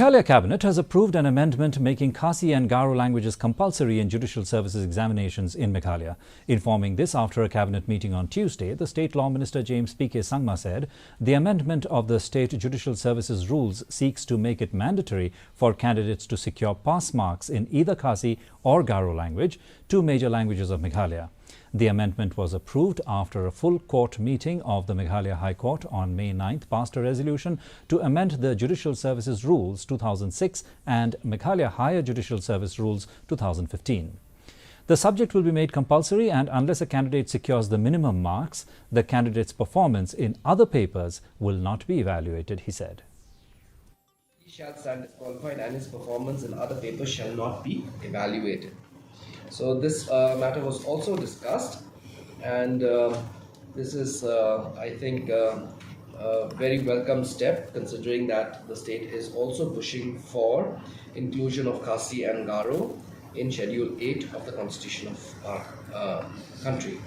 Meghalaya Cabinet has approved an amendment making Khasi and Garo languages compulsory in judicial services examinations in Meghalaya. Informing this after a cabinet meeting on Tuesday, the State Law Minister James P.K. Sangma said the amendment of the State Judicial Services rules seeks to make it mandatory for candidates to secure pass marks in either Khasi or Garo language, two major languages of Meghalaya. The amendment was approved after a full court meeting of the Meghalaya High Court on May 9th passed a resolution to amend the Judicial Services Rules 2006 and Meghalaya Higher Judicial Service Rules 2015. The subject will be made compulsory, and unless a candidate secures the minimum marks, the candidate's performance in other papers will not be evaluated, he said. He shall stand disqualified and his performance in other papers shall not be evaluated. So this matter was also discussed, and this is, I think, a very welcome step, considering that the state is also pushing for inclusion of Khasi and Garo in Schedule 8 of the Constitution of our country.